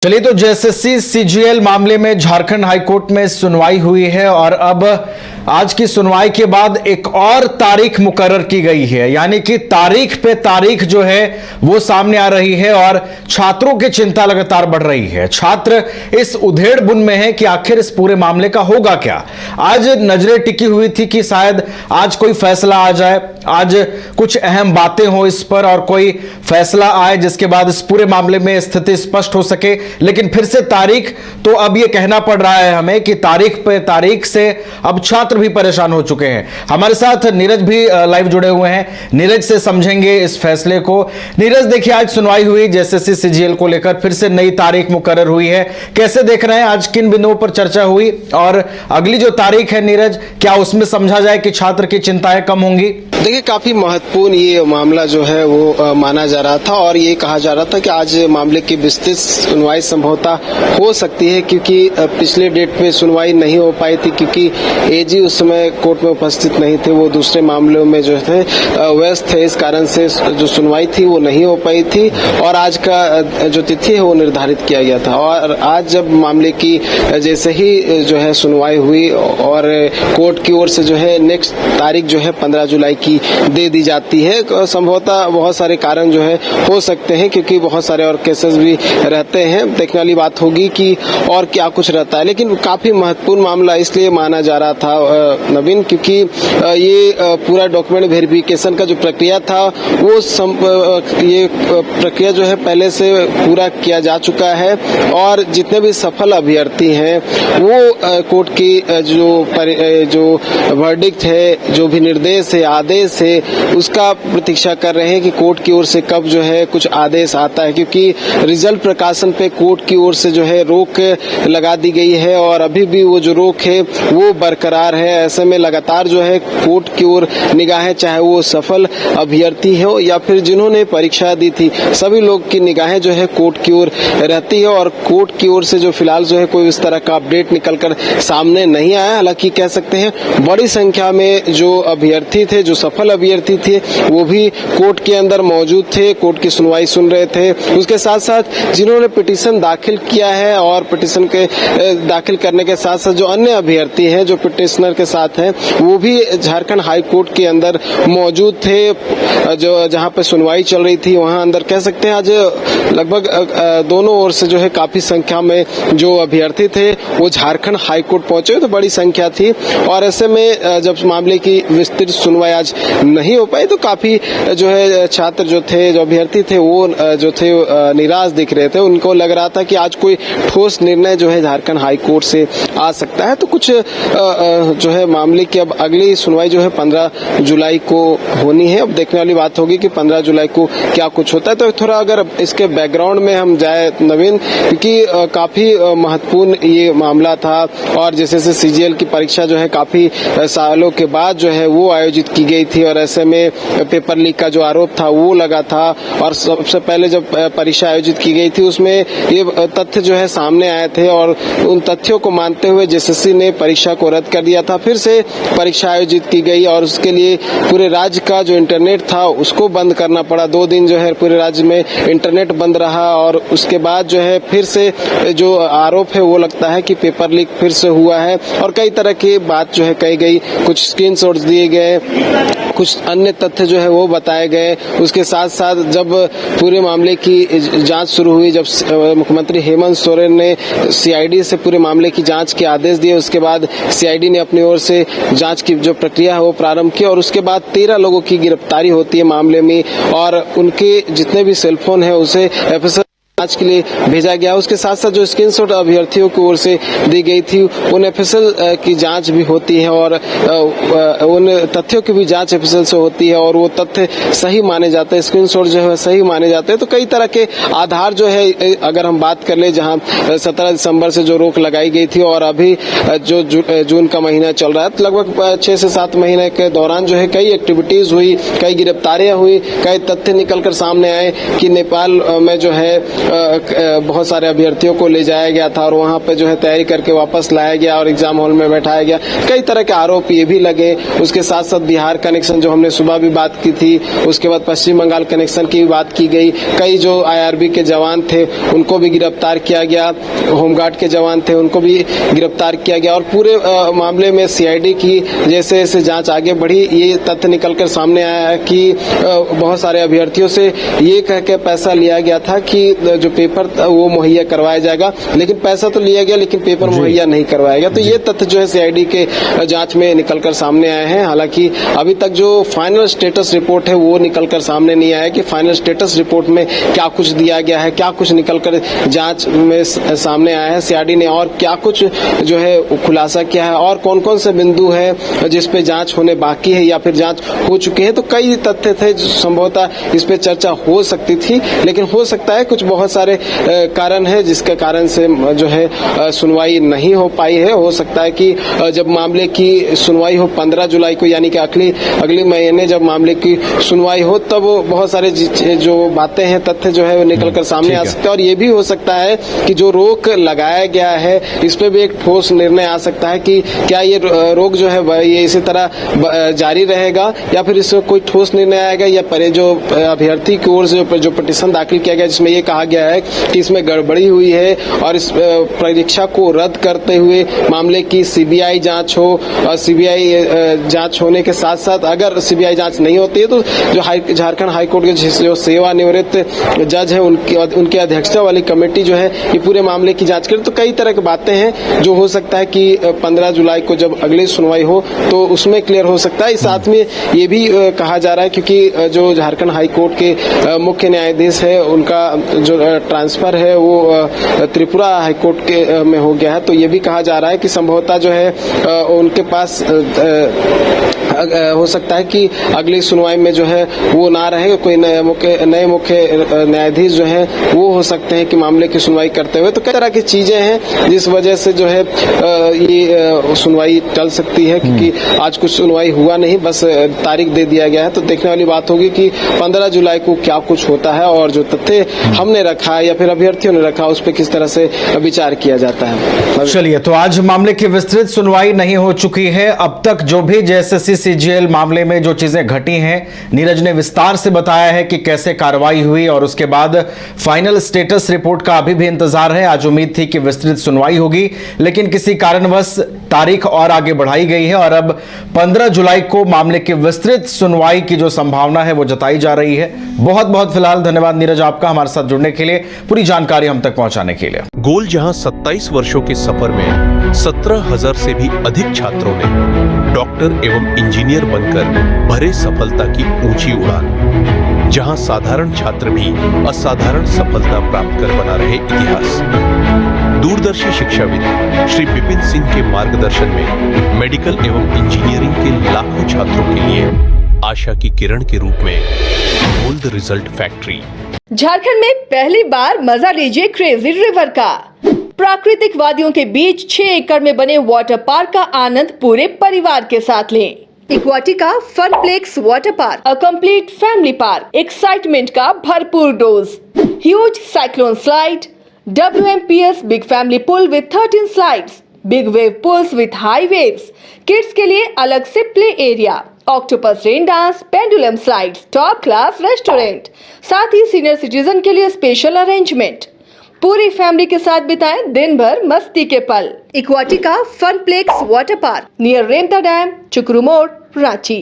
चलिए, तो JSSC CGL मामले में झारखंड हाईकोर्ट में सुनवाई हुई है और अब आज की सुनवाई के बाद एक और तारीख मुकर्रर की गई है। यानी कि तारीख पे तारीख जो है वो सामने आ रही है और छात्रों की चिंता लगातार बढ़ रही है। छात्र इस उधेड़ बुन में है कि आखिर इस पूरे मामले का होगा क्या। आज नजरें टिकी हुई थी कि शायद आज कोई फैसला आ जाए, आज कुछ अहम बातें हो इस पर और कोई फैसला आए जिसके बाद इस पूरे मामले में स्थिति स्पष्ट हो सके। लेकिन फिर से तारीख, तो अब यह कहना पड़ रहा है हमें कि तारीख पे तारीख से अब छात्र भी परेशान हो चुके हैं। हमारे साथ नीरज भी लाइव जुड़े हुए हैं, नीरज से समझेंगे इस फैसले को। नीरज, देखिए, आज सुनवाई हुई जेएसएससी सीजीएल को लेकर, फिर से नई तारीख मुकर्रर हुई है। कैसे देख रहे हैं, आज किन बिंदुओं पर चर्चा हुई और अगली जो तारीख है नीरज, क्या उसमें समझा जाए कि छात्र की चिंताएं कम होंगी? देखिए, काफी महत्वपूर्ण ये मामला जो है वो माना जा रहा था और ये कहा जा रहा था कि आज मामले की विस्तृत सुनवाई संभवतः हो सकती है, क्योंकि पिछले डेट में सुनवाई नहीं हो पाई थी क्योंकि एजी उस समय कोर्ट में उपस्थित नहीं थे, वो दूसरे मामलों में जो थे व्यस्त थे। इस कारण से जो सुनवाई थी वो नहीं हो पाई थी और आज का जो तिथि है वो निर्धारित किया गया था। और आज जब मामले की जैसे ही जो है सुनवाई हुई और कोर्ट की ओर से जो है नेक्स्ट तारीख जो है 15 जुलाई की दे दी जाती है। संभवतः बहुत सारे कारण जो है हो सकते हैं, क्योंकि बहुत सारे और केसेस भी रहते हैं। देखने वाली बात होगी कि और क्या कुछ रहता है, लेकिन काफी महत्वपूर्ण मामला इसलिए माना जा रहा था नवीन, क्योंकि ये पूरा डॉक्यूमेंट वेरिफिकेशन का जो प्रक्रिया था वो ये प्रक्रिया जो है पहले से पूरा किया जा चुका है और जितने भी सफल अभ्यर्थी हैं वो कोर्ट की जो वर्डिक्ट है, जो भी निर्देश है, आदेश है, उसका प्रतीक्षा कर रहे हैं कि कोर्ट की ओर से कब जो है कुछ आदेश आता है, क्योंकि रिजल्ट प्रकाशन पे कोर्ट की ओर से जो है रोक लगा दी गई है और अभी भी वो जो रोक है वो बरकरार है। ऐसे में लगातार जो है कोर्ट की ओर निगाहें, चाहे वो सफल अभ्यर्थी हो या फिर जिन्होंने परीक्षा दी थी, सभी लोग की निगाहें जो है कोर्ट की ओर रहती है और कोर्ट की ओर से जो फिलहाल जो है कोई इस तरह का अपडेट निकलकर सामने नहीं आया। हालांकि कह सकते हैं बड़ी संख्या में जो अभ्यर्थी थे, जो सफल अभ्यर्थी थे, वो भी कोर्ट के अंदर मौजूद थे, कोर्ट की सुनवाई सुन रहे थे। उसके साथ साथ जिन्होंने पिटीशन दाखिल किया है और पिटीशन के दाखिल करने के साथ साथ जो अन्य अभ्यर्थी हैं जो पिटिशनर के साथ हैं, वो भी झारखंड हाई कोर्ट के अंदर मौजूद थे। जो जहां पे सुनवाई चल रही थी वहां अंदर कह सकते हैं आज लगभग दोनों ओर से जो है काफी संख्या में जो अभ्यर्थी थे वो झारखंड हाई कोर्ट पहुंचे, तो बड़ी संख्या थी। और ऐसे में जब मामले की विस्तृत सुनवाई आज नहीं हो पाई तो काफी जो है छात्र जो थे, जो अभ्यर्थी थे, वो जो थे निराश दिख रहे थे। उनको लग रहा था कि आज कोई ठोस निर्णय जो है झारखंड हाई कोर्ट से आ सकता है। तो कुछ जो है मामले की अब अगली सुनवाई जो है 15 जुलाई को होनी है। अब देखने वाली बात होगी कि 15 जुलाई को क्या कुछ होता है। तो थोड़ा अगर इसके बैकग्राउंड में हम जाए नवीन, क्योंकि काफी महत्वपूर्ण ये मामला था और जैसे सीजीएल की परीक्षा जो है काफी सालों के बाद जो है वो आयोजित की गई थी और ऐसे में पेपर लीक का जो आरोप था वो लगा था और सबसे पहले जब परीक्षा आयोजित की गई थी उसमें ये तथ्य जो है सामने आए थे और उन तथ्यों को मानते हुए जेएसएससी ने परीक्षा को रद्द कर दिया था। फिर से परीक्षा आयोजित की गई और उसके लिए पूरे राज्य का जो इंटरनेट था उसको बंद करना पड़ा। 2 दिन जो है पूरे राज्य में इंटरनेट बंद रहा और उसके बाद जो है फिर से जो आरोप है वो लगता है कि पेपर लीक फिर से हुआ है और कई तरह की बात जो है कही गई, कुछ स्क्रीनशॉट्स दिए गए, कुछ अन्य तथ्य जो है वो बताए गए। उसके साथ साथ जब पूरे मामले की जांच शुरू हुई, जब मुख्यमंत्री हेमंत सोरेन ने सीआईडी से पूरे मामले की जांच के आदेश दिए, उसके बाद सीआईडी ने अपनी ओर से जांच की जो प्रक्रिया है वो प्रारंभ की और उसके बाद 13 लोगों की गिरफ्तारी होती है मामले में और उनके जितने भी सेलफोन है उसे एफएसएल जांच के लिए भेजा गया। उसके साथ साथ जो स्क्रीनशॉट अभ्यर्थियों की ओर से दी गई थी उन एफएसएल की जांच भी होती है और उन तथ्यों की भी जांच एफएसएल से होती है और वो तथ्य सही माने जाते हैं, स्क्रीनशॉट जो है सही माने जाते हैं। तो कई तरह के आधार जो है, अगर हम बात कर ले, जहां 17 दिसंबर से जो रोक लगाई गई थी और अभी जो जून का महीना चल रहा है, तो लगभग 6 से 7 महीने के दौरान जो है कई एक्टिविटीज हुई, कई गिरफ्तारियां हुई, कई तथ्य निकलकर सामने आए कि नेपाल में जो है बहुत सारे अभ्यर्थियों को ले जाया गया था और वहां पे जो है तैयारी करके वापस लाया गया और एग्जाम हॉल में बैठाया गया। कई तरह के आरोप ये भी लगे। उसके साथ साथ बिहार कनेक्शन जो हमने सुबह भी बात की थी, उसके बाद पश्चिम बंगाल कनेक्शन की भी बात की गई। कई जो IRB के जवान थे उनको भी गिरफ्तार किया गया, होमगार्ड के जवान थे उनको भी गिरफ्तार किया गया और पूरे मामले में CID की जैसे जैसे जांच आगे बढ़ी, ये तथ्य निकलकर सामने आया है कि बहुत सारे अभ्यर्थियों से ये कह के पैसा लिया गया था कि जो पेपर वो मुहैया करवाया जाएगा, लेकिन पैसा तो लिया गया लेकिन पेपर मुहैया नहीं करवाया गया। तो ये तथ्य जो है CID के जांच में निकलकर सामने आए हैं। हालांकि अभी तक जो फाइनल स्टेटस रिपोर्ट है वो निकलकर सामने नहीं आया कि फाइनल स्टेटस रिपोर्ट में क्या कुछ दिया गया है, क्या कुछ निकलकर जांच में सामने आया है CID ने, और क्या कुछ जो है खुलासा किया है और कौन कौन से बिंदु है जिस पे जांच होने बाकी है या फिर जांच हो चुकी है। तो कई तथ्य थे जो संभवतः इस पे चर्चा हो सकती थी, लेकिन हो सकता है कुछ बहुत सारे कारण है जिसके कारण से जो है सुनवाई नहीं हो पाई है। हो सकता है कि जब मामले की सुनवाई हो 15 जुलाई को, यानी कि अगले महीने जब मामले की सुनवाई हो, तब बहुत सारे जो बातें हैं तथ्य जो है वो निकलकर सामने आ सकते हैं। और ये भी हो सकता है कि जो रोक लगाया गया है इस पे भी एक ठोस निर्णय आ सकता है कि क्या ये रोक जो है ये इसी तरह जारी रहेगा या फिर इसमें कोई ठोस निर्णय आएगा, या परे जो अभ्यर्थी की ओर से जो पिटीशन दाखिल किया गया जिसमें ये कहा गया है कि इसमें गड़बड़ी हुई है और इस परीक्षा को रद्द करते हुए मामले की CBI जांच हो, और CBI जांच होने के साथ साथ अगर CBI जांच नहीं होती है तो जो झारखंड हाईकोर्ट के जो सेवानिवृत्त जज है उनकी अध्यक्षता वाली कमेटी जो है ये पूरे मामले की जांच करे। तो कई तरह की बातें हैं जो हो सकता है कि 15 जुलाई को जब अगली सुनवाई हो तो उसमें क्लियर हो सकता है। साथ में ये भी कहा जा रहा है क्योंकि जो झारखंड हाईकोर्ट के मुख्य न्यायाधीश है उनका जो ट्रांसफर है वो त्रिपुरा हाईकोर्ट के में हो गया है, तो ये भी कहा जा रहा है कि संभवतः जो है उनके पास हो सकता है कि अगली सुनवाई में जो है वो ना रहे, कोई नए मुख्य न्यायाधीश जो है वो हो सकते हैं कि मामले की सुनवाई करते हुए। तो कई तरह की चीजें हैं जिस वजह से जो है ये सुनवाई टल सकती है, क्योंकि आज कुछ सुनवाई हुआ नहीं, बस तारीख दे दिया गया है। तो देखने वाली बात होगी कि 15 जुलाई को क्या कुछ होता है और जो तथ्य हमने रखा है या फिर अभ्यर्थियों ने रखा उस पर किस तरह से विचार किया जाता है। चलिए, तो आज मामले की विस्तृत सुनवाई नहीं हो चुकी है। अब तक जो भी JSSC CGL मामले में जो चीजें घटी हैं, नीरज ने विस्तार से बताया है कि कैसे कार्रवाई हुई और उसके बाद फाइनल स्टेटस रिपोर्ट का अभी भी इंतजार है। आज उम्मीद थी कि विस्तृत सुनवाई होगी, लेकिन किसी कारणवश तारीख और आगे बढ़ाई गई है और अब 15 जुलाई को मामले की विस्तृत सुनवाई की जो संभावना है वो जताई जा रही है। बहुत बहुत फिलहाल धन्यवाद नीरज आपका हमारे साथ जुड़ने के लिए, पूरी जानकारी हम तक पहुंचाने के लिए। गोल जहां 27 वर्षों के सफर में 17,000 से भी अधिक छात्रों ने डॉक्टर एवं इंजीनियर बनकर भरे सफलता की ऊंची उड़ान, जहां साधारण छात्र भी असाधारण सफलता प्राप्त कर बना रहे इतिहास। दूरदर्शी शिक्षाविद श्री विपिन सिंह के मार्गदर्शन में मेडिकल एवं इंजीनियरिंग के लाखों छात्रों के लिए आशा की किरण के रूप में गोल्ड रिजल्ट फैक्ट्री। झारखंड में पहली बार मजा लीजिए क्रेजी रिवर का। प्राकृतिक वादियों के बीच 6 एकड़ में बने वाटर पार्क का आनंद पूरे परिवार के साथ लें। Aquatica Funplex water park, a complete family park, excitement का भरपूर dose, huge cyclone slide, WMPS big family pool with 13 slides, big wave pools with high waves, kids के लिए अलग से play area, octopus rain dance, pendulum slides, top class restaurant, साथ ही senior citizen के लिए स्पेशल अरेंजमेंट। पूरी family के साथ बिताएं दिन भर मस्ती के पल। इक्वाटिका Funplex water park near Remta dam, चुकरू मोड़, रांची।